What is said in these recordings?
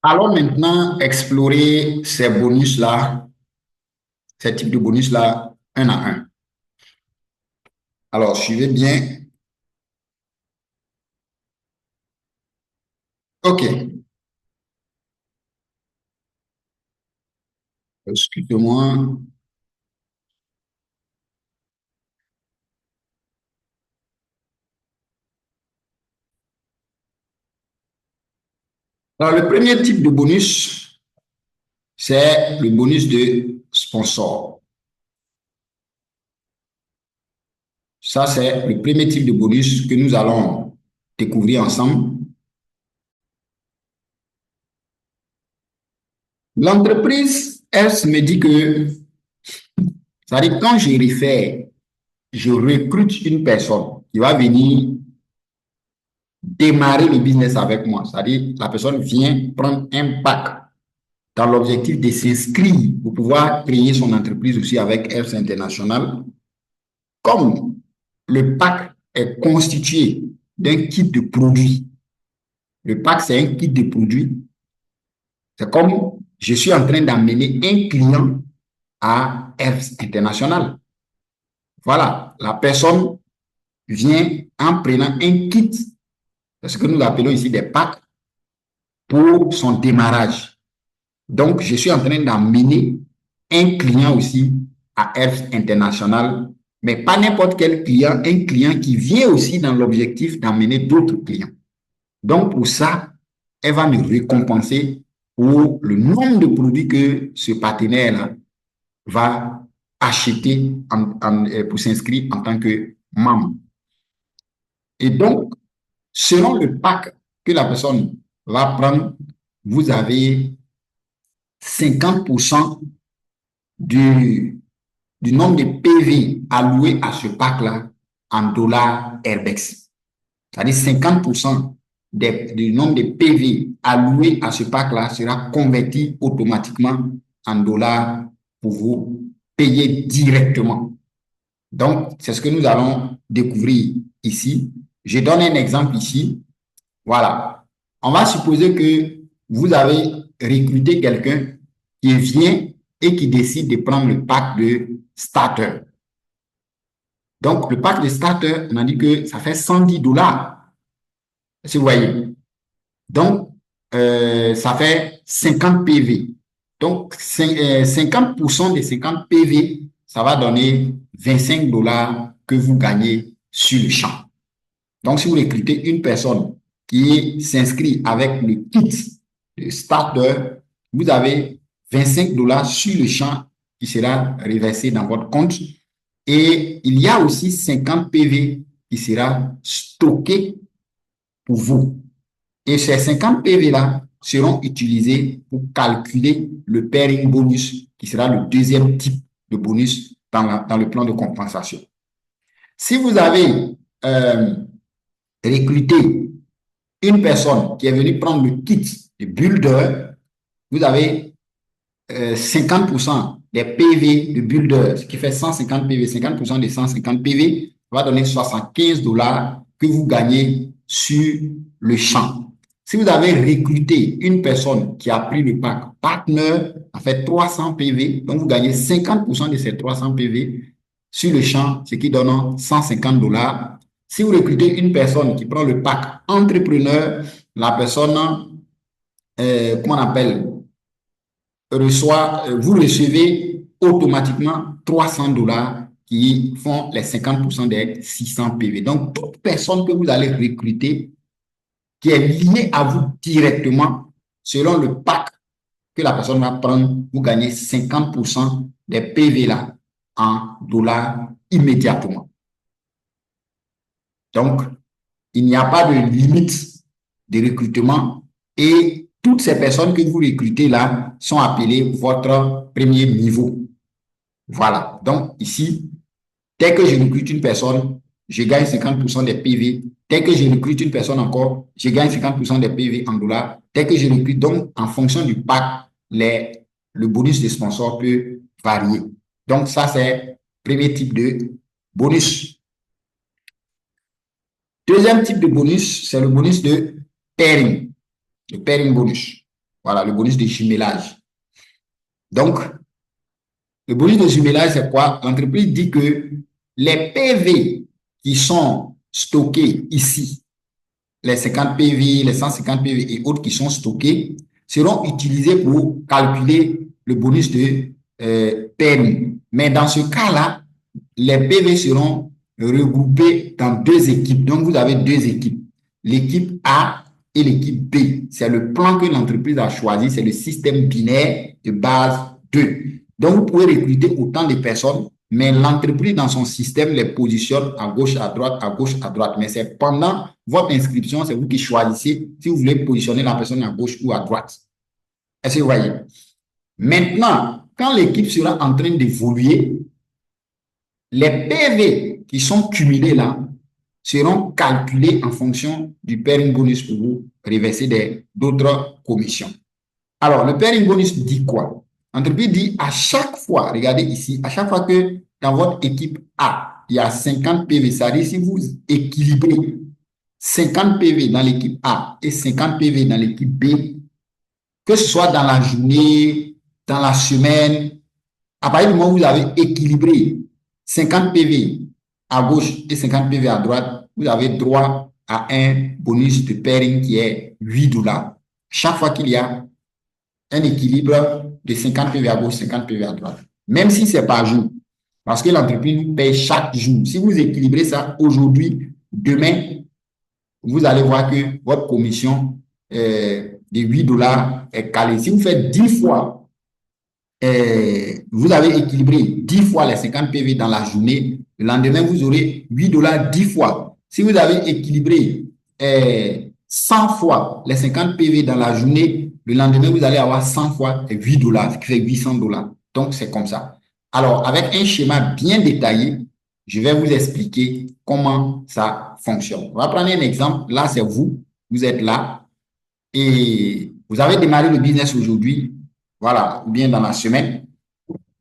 Allons maintenant explorer ces bonus-là, ces types de bonus-là, un à un. Alors, suivez bien. OK. Excusez-moi. Alors, le premier type de bonus, c'est le bonus de sponsor. Ça, c'est le premier type de bonus que nous allons découvrir ensemble. L'entreprise, elle me dit que, c'est-à-dire quand je réfère, je recrute une personne qui va venir démarrer le business avec moi. C'est-à-dire la personne vient prendre un pack dans l'objectif de s'inscrire pour pouvoir créer son entreprise aussi avec Health International. Comme le pack est constitué d'un kit de produits, le pack c'est un kit de produits, c'est comme je suis en train d'amener un client à Health International. Voilà, la personne vient en prenant un kit, c'est ce que nous appelons ici des packs, pour son démarrage. Donc, je suis en train d'amener un client aussi à Health International, mais pas n'importe quel client, un client qui vient aussi dans l'objectif d'amener d'autres clients. Donc, pour ça, elle va me récompenser pour le nombre de produits que ce partenaire-là va acheter pour s'inscrire en tant que membre. Et donc, selon le pack que la personne va prendre, vous avez 50% du nombre de PV alloués à ce pack-là en dollars Airbex. C'est-à-dire 50% du nombre de PV alloués à ce pack-là sera converti automatiquement en dollars pour vous payer directement. Donc, c'est ce que nous allons découvrir ici. Je donne un exemple ici. Voilà. On va supposer que vous avez recruté quelqu'un qui vient et qui décide de prendre le pack de starter. Donc, le pack de starter, on a dit que ça fait 110 dollars, si vous voyez. Donc, ça fait 50 PV. Donc, 50% des 50 PV, ça va donner 25 dollars que vous gagnez sur le champ. Donc, si vous recrutez une personne qui s'inscrit avec le kit de starter, vous avez 25 dollars sur le champ qui sera reversé dans votre compte. Et il y a aussi 50 PV qui sera stocké pour vous. Et ces 50 PV-là seront utilisés pour calculer le pairing bonus, qui sera le deuxième type de bonus dans le plan de compensation. Si vous avez recruté une personne qui est venue prendre le kit de builder, vous avez 50% des PV de builder, ce qui fait 150 PV. 50% des 150 PV va donner 75 dollars que vous gagnez sur le champ. Si vous avez recruté une personne qui a pris le pack partner, a fait 300 PV, donc vous gagnez 50% de ces 300 PV sur le champ, ce qui donne 150 dollars. Si vous recrutez une personne qui prend le pack entrepreneur, la personne, comment on appelle, vous recevez automatiquement 300 dollars qui font les 50% des 600 PV. Donc, toute personne que vous allez recruter qui est liée à vous directement, selon le pack que la personne va prendre, vous gagnez 50% des PV là en dollars immédiatement. Donc, il n'y a pas de limite de recrutement et toutes ces personnes que vous recrutez là sont appelées votre premier niveau. Voilà. Donc, ici, dès que je recrute une personne, je gagne 50% des PV. Dès que je recrute une personne encore, je gagne 50% des PV en dollars. Dès que je recrute, donc, en fonction du pack, le bonus des sponsors peut varier. Donc, ça, c'est le premier type de bonus. Deuxième type de bonus, c'est le bonus de pairing, le pairing bonus. Voilà, le bonus de jumelage. Donc, le bonus de jumelage, c'est quoi? L'entreprise dit que les PV qui sont stockés ici, les 50 PV, les 150 PV et autres qui sont stockés, seront utilisés pour calculer le bonus de PMI. Mais dans ce cas-là, les PV seront regroupés dans deux équipes. Donc, vous avez deux équipes, l'équipe A et l'équipe B. C'est le plan que l'entreprise a choisi, c'est le système binaire de base 2. Donc, vous pouvez recruter autant de personnes, mais l'entreprise dans son système les positionne à gauche, à droite, à gauche, à droite. Mais c'est pendant votre inscription, c'est vous qui choisissez si vous voulez positionner la personne à gauche ou à droite. Est-ce que vous voyez? Maintenant, quand l'équipe sera en train d'évoluer, les PV qui sont cumulés là seront calculés en fonction du pairing bonus pour vous reverser d'autres commissions. Alors, le pairing bonus dit quoi? L'entreprise dit à chaque fois, regardez ici, à chaque fois que dans votre équipe A, il y a 50 PV, ça veut dire si vous équilibrez 50 PV dans l'équipe A et 50 PV dans l'équipe B, que ce soit dans la journée, dans la semaine, à partir du moment où vous avez équilibré 50 PV à gauche et 50 PV à droite, vous avez droit à un bonus de pairing qui est 8 $. Chaque fois qu'il y a un équilibre de 50 PV à gauche, 50 PV à droite. Même si c'est par jour. Parce que l'entreprise paye chaque jour. Si vous équilibrez ça aujourd'hui, demain, vous allez voir que votre commission de 8 $ est calée. Si vous faites 10 fois, vous avez équilibré 10 fois les 50 PV dans la journée, le lendemain, vous aurez 8 $ 10 fois. Si vous avez équilibré 100 fois les 50 PV dans la journée, le lendemain, vous allez avoir 100 fois 8 $, ce qui fait 800 $. Donc, c'est comme ça. Alors, avec un schéma bien détaillé, je vais vous expliquer comment ça fonctionne. On va prendre un exemple. Là, c'est vous. Vous êtes là et vous avez démarré le business aujourd'hui, voilà, ou bien dans la semaine.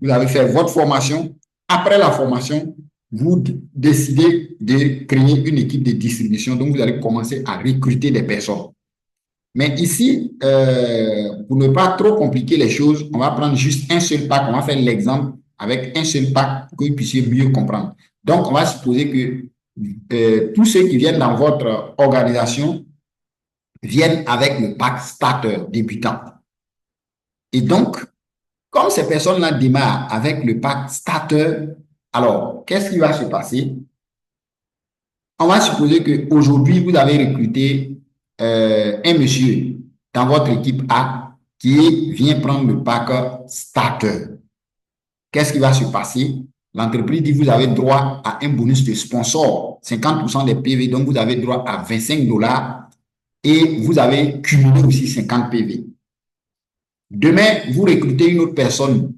Vous avez fait votre formation. Après la formation, vous décidez de créer une équipe de distribution. Donc, vous allez commencer à recruter des personnes. Mais ici, pour ne pas trop compliquer les choses, on va prendre juste un seul pack. On va faire l'exemple avec un seul pack pour que vous puissiez mieux comprendre. Donc, on va supposer que tous ceux qui viennent dans votre organisation viennent avec le pack starter débutant. Et donc, comme ces personnes-là démarrent avec le pack starter, alors, qu'est-ce qui va se passer? On va supposer qu'aujourd'hui, vous avez recruté un monsieur dans votre équipe A qui vient prendre le pack starter. Qu'est-ce qui va se passer? L'entreprise dit que vous avez droit à un bonus de sponsor, 50% des PV, donc vous avez droit à 25 $ et vous avez cumulé aussi 50 PV. Demain, vous recrutez une autre personne.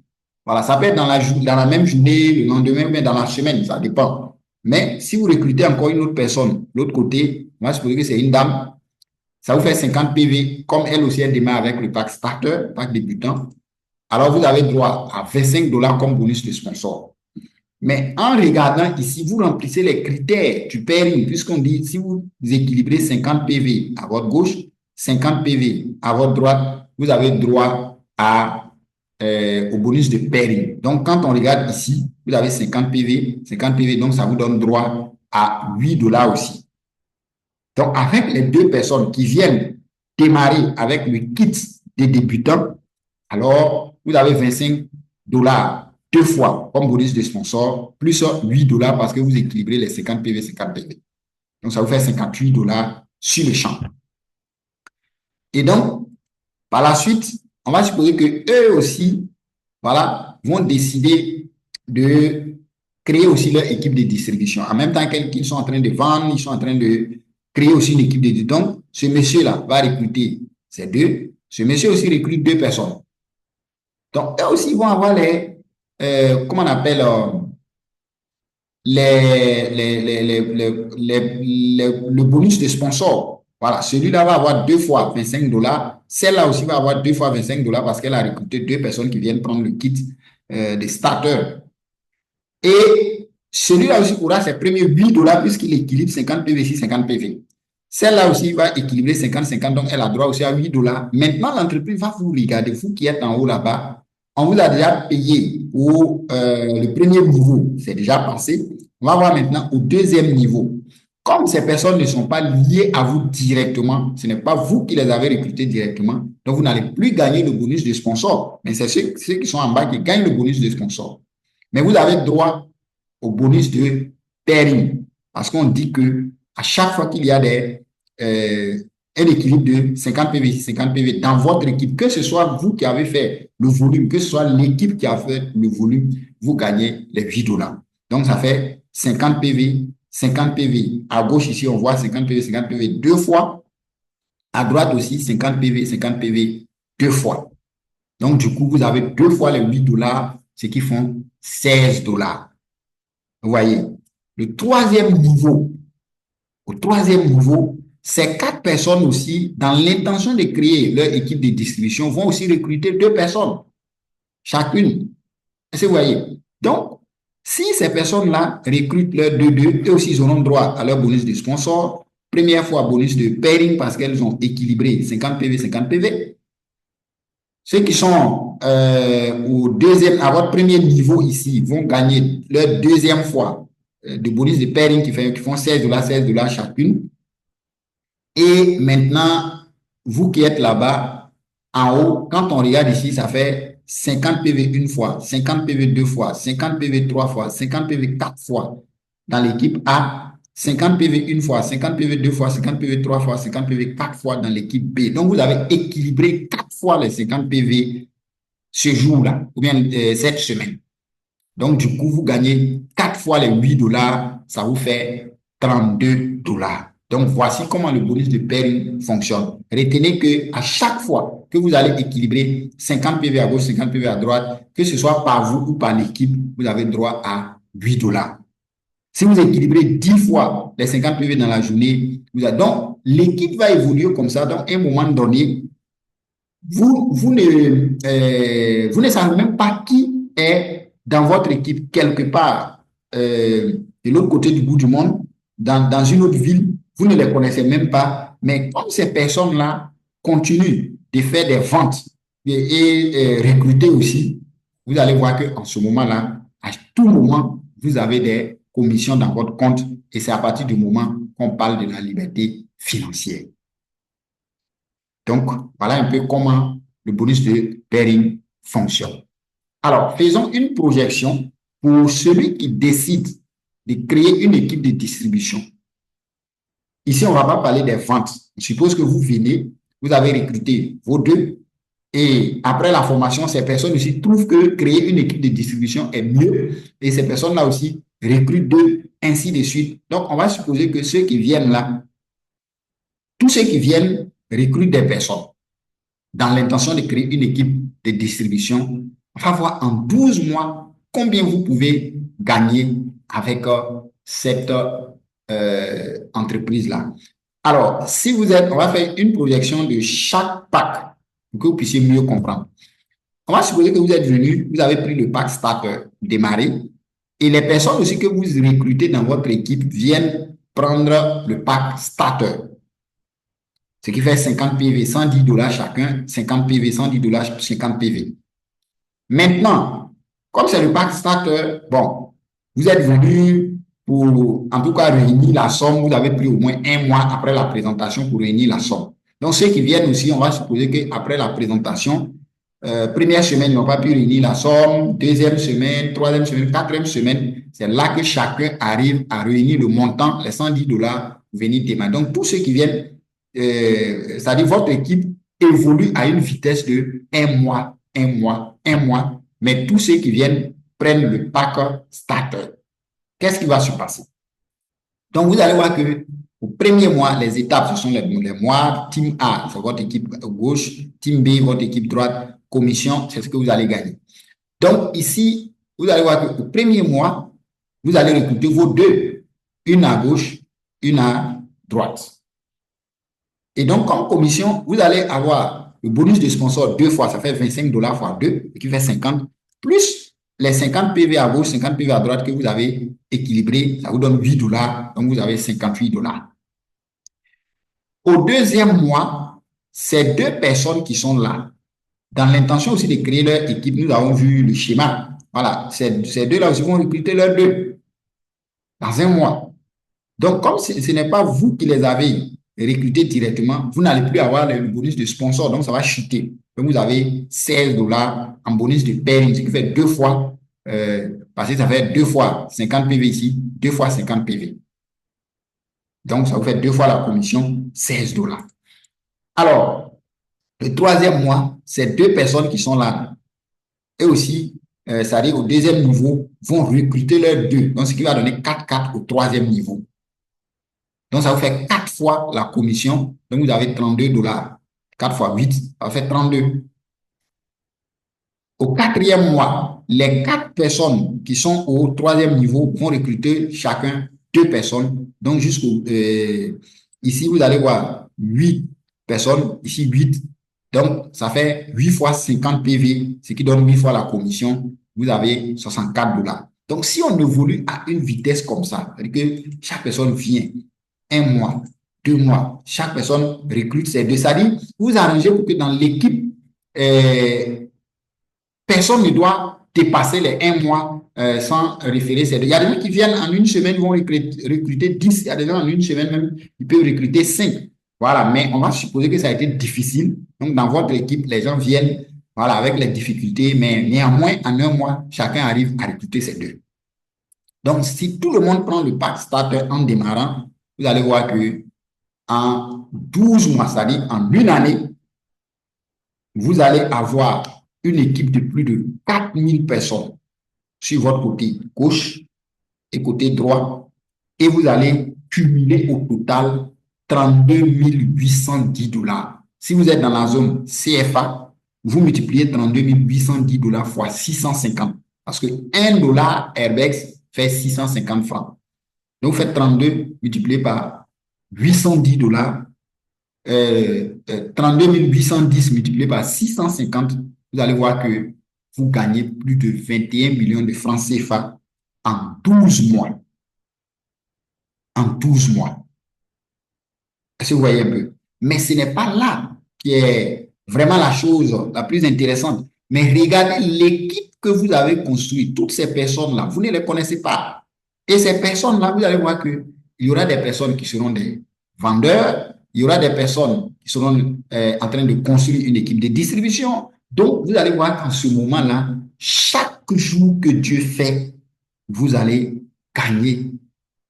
Voilà, ça peut être dans la même journée, le lendemain, mais dans la semaine, ça dépend. Mais si vous recrutez encore une autre personne, l'autre côté, on va supposer que c'est une dame, ça vous fait 50 PV, comme elle aussi, elle démarre avec le pack starter, pack débutant. Alors, vous avez droit à 25 $ comme bonus de sponsor. Mais en regardant ici, vous remplissez les critères du pairing, puisqu'on dit, si vous équilibrez 50 PV à votre gauche, 50 PV à votre droite, vous avez droit au bonus de pairing. Donc, quand on regarde ici, vous avez 50 PV, donc ça vous donne droit à 8 $ aussi. Donc, avec les deux personnes qui viennent démarrer avec le kit des débutants, alors vous avez 25 $ deux fois comme bonus de sponsor, plus 8 $ parce que vous équilibrez les 50 PV, 50 PV. Donc, ça vous fait 58 $ sur le champ. Et donc, par la suite, on va supposer que eux aussi, voilà, vont décider de créer aussi leur équipe de distribution. En même temps qu'ils sont en train de vendre, ils sont en train de créer aussi une équipe de... Donc, ce monsieur-là va recruter ces deux. Ce monsieur aussi recrute deux personnes. Donc, eux aussi vont avoir comment on appelle, le bonus de sponsor. Voilà, celui-là va avoir 2 fois 25 $. Celle-là aussi va avoir 2 fois 25 $ parce qu'elle a recruté deux personnes qui viennent prendre le kit des starters. Et celui-là aussi aura ses premiers 8 $ puisqu'il équilibre 50 PV, 50 PV. Celle-là aussi va équilibrer 50-50, donc elle a droit aussi à 8 dollars. Maintenant, l'entreprise va vous regarder, vous qui êtes en haut là-bas, on vous a déjà payé pour le premier niveau, c'est déjà passé. On va voir maintenant au deuxième niveau. Comme ces personnes ne sont pas liées à vous directement, ce n'est pas vous qui les avez recrutées directement, donc vous n'allez plus gagner le bonus de sponsor. Mais c'est ceux qui sont en bas qui gagnent le bonus de sponsor. Mais vous avez droit au bonus de pairing. Parce qu'on dit que à chaque fois qu'il y a un équilibre de 50 PV, 50 PV dans votre équipe, que ce soit vous qui avez fait le volume, que ce soit l'équipe qui a fait le volume, vous gagnez les 8 dollars. Donc, ça fait 50 PV, 50 PV. À gauche, ici, on voit 50 PV, 50 PV deux fois. À droite aussi, 50 PV, 50 PV deux fois. Donc, du coup, vous avez deux fois les 8 dollars, ce qui font 16 dollars. Vous voyez, le troisième niveau, au troisième niveau, ces quatre personnes aussi, dans l'intention de créer leur équipe de distribution, vont aussi recruter deux personnes, chacune. Est-ce que vous voyez? Donc, si ces personnes-là recrutent leurs deux, eux aussi, ils auront droit à leur bonus de sponsor. Première fois, bonus de pairing parce qu'elles ont équilibré 50 PV, 50 PV. Ceux qui sont au deuxième, à votre premier niveau ici, vont gagner leur deuxième fois de bonus de pairing qui font 16 dollars, 16 dollars chacune. Et maintenant, vous qui êtes là-bas, en haut, quand on regarde ici, ça fait 50 PV une fois, 50 PV deux fois, 50 PV trois fois, 50 PV quatre fois dans l'équipe A, 50 PV une fois, 50 PV deux fois, 50 PV trois fois, 50 PV quatre fois dans l'équipe B. Donc, vous avez équilibré quatre fois les 50 PV ce jour-là, ou bien cette semaine. Donc, du coup, vous gagnez quatre fois les 8 dollars, ça vous fait 32 dollars. Donc, voici comment le bonus de pairing fonctionne. Retenez que à chaque fois que vous allez équilibrer 50 PV à gauche, 50 PV à droite, que ce soit par vous ou par l'équipe, vous avez droit à 8 dollars. Si vous équilibrez 10 fois les 50 PV dans la journée, donc l'équipe va évoluer comme ça. Donc, à un moment donné, vous ne savez même pas qui est dans votre équipe quelque part de l'autre côté du bout du monde, dans une autre ville. Vous ne les connaissez même pas. Mais comme ces personnes-là continuent de faire des ventes et recruter aussi, vous allez voir qu'en ce moment-là, à tout moment, vous avez des commissions dans votre compte et c'est à partir du moment qu'on parle de la liberté financière. Donc, voilà un peu comment le bonus de pairing fonctionne. Alors, faisons une projection pour celui qui décide de créer une équipe de distribution. Ici, on ne va pas parler des ventes. Je suppose que vous venez, vous avez recruté vos deux, et après la formation, ces personnes aussi trouvent que créer une équipe de distribution est mieux, et ces personnes-là aussi recrutent deux, ainsi de suite. Donc, on va supposer que ceux qui viennent là, tous ceux qui viennent recrutent des personnes dans l'intention de créer une équipe de distribution. On va voir en 12 mois combien vous pouvez gagner avec cette entreprise-là. Alors, si vous êtes, on va faire une projection de chaque pack pour que vous puissiez mieux comprendre. On va supposer que vous êtes venu, vous avez pris le pack starter démarré et les personnes aussi que vous recrutez dans votre équipe viennent prendre le pack starter. Ce qui fait 50 PV, 110 dollars chacun, 50 PV, 110 dollars, 50 PV. Maintenant, comme c'est le pack starter, bon, vous êtes venu pour, en tout cas, réunir la somme. Vous avez pris au moins un mois après la présentation pour réunir la somme. Donc, ceux qui viennent aussi, on va supposer qu'après la présentation, première semaine, ils n'ont pas pu réunir la somme. Deuxième semaine, troisième semaine, quatrième semaine, c'est là que chacun arrive à réunir le montant, les 110 dollars, venir démarrer. Donc, tous ceux qui viennent, c'est-à-dire votre équipe évolue à une vitesse de un mois, un mois, un mois, mais tous ceux qui viennent prennent le pack starter. Qu'est-ce qui va se passer? Donc, vous allez voir que au premier mois, les étapes, ce sont les mois. Team A, c'est votre équipe gauche. Team B, votre équipe droite. Commission, c'est ce que vous allez gagner. Donc, ici, vous allez voir qu'au premier mois, vous allez recruter vos deux. Une à gauche, une à droite. Et donc, comme commission, vous allez avoir le bonus de sponsor deux fois, ça fait 25 dollars fois 2, qui fait 50, plus les 50 PV à gauche, 50 PV à droite que vous avez équilibré, ça vous donne 8 dollars, donc vous avez 58 dollars. Au deuxième mois, ces deux personnes qui sont là, dans l'intention aussi de créer leur équipe, nous avons vu le schéma. Voilà, ces deux-là aussi vont recruter leurs deux dans un mois. Donc, comme ce n'est pas vous qui les avez recrutés directement, vous n'allez plus avoir le bonus de sponsor, donc ça va chuter. Donc, vous avez 16 dollars en bonus de pairing, ce qui fait deux fois, parce que ça fait deux fois 50 PV ici, deux fois 50 PV. Donc, ça vous fait deux fois la commission, 16 dollars. Alors, le troisième mois, ces deux personnes qui sont là, eux aussi, c'est-à-dire au deuxième niveau, vont recruter leurs deux. Donc, ce qui va donner 4-4 au troisième niveau. Donc, ça vous fait 4 fois la commission. Donc, vous avez 32 dollars. 4 fois 8, ça fait 32. Au quatrième mois, les 4 personnes qui sont au troisième niveau vont recruter chacun 2 personnes. Donc, jusqu'au... ici, vous allez voir 8 personnes. Ici, 8. Donc, ça fait 8 fois 50 PV, ce qui donne 8 fois la commission. Vous avez 64 dollars. Donc, si on évolue à une vitesse comme ça, c'est-à-dire que chaque personne vient un mois, 2 mois, chaque personne recrute ses deux. C'est-à-dire, vous arrangez pour que dans l'équipe, personne ne doit dépasser les un mois sans référer ces deux. Il y a des gens qui viennent en une semaine, vont recruter 10. Il y a des gens en une semaine même, ils peuvent recruter 5. Voilà, mais on va supposer que ça a été difficile. Donc, dans votre équipe, les gens viennent voilà, avec les difficultés, mais néanmoins, en un mois, chacun arrive à recruter ses deux. Donc, si tout le monde prend le pack starter en démarrant, vous allez voir que en 12 mois, c'est-à-dire en une année, vous allez avoir une équipe de plus de 4000 personnes sur votre côté gauche et côté droit, et vous allez cumuler au total 32 810 dollars. Si vous êtes dans la zone CFA, vous multipliez 32 810 dollars fois 650, parce que 1 dollar Airbex fait 650 francs. Donc, vous faites 32 multiplié par 810 dollars, 32 810 multiplié par 650, vous allez voir que vous gagnez plus de 21 millions de francs CFA en 12 mois. En 12 mois. Est-ce que vous voyez un peu? Mais ce n'est pas là qui est vraiment la chose la plus intéressante. Mais regardez l'équipe que vous avez construite, toutes ces personnes-là, vous ne les connaissez pas. Et ces personnes-là, vous allez voir qu'il y aura des personnes qui seront des vendeurs, il y aura des personnes qui seront en train de construire une équipe de distribution. Donc, vous allez voir qu'en ce moment-là, chaque jour que Dieu fait, vous allez gagner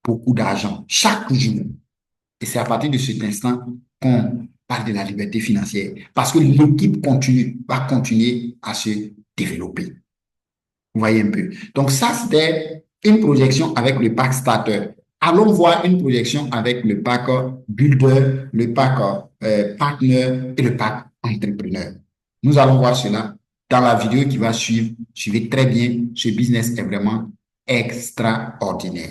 beaucoup d'argent. Chaque jour. Et c'est à partir de cet instant qu'on parle de la liberté financière. Parce que l'équipe va continuer à se développer. Vous voyez un peu. Donc ça, c'était une projection avec le pack starter. Allons voir une projection avec le pack builder, le pack partner et le pack entrepreneur. Nous allons voir cela dans la vidéo qui va suivre. Suivez très bien. Ce business est vraiment extraordinaire.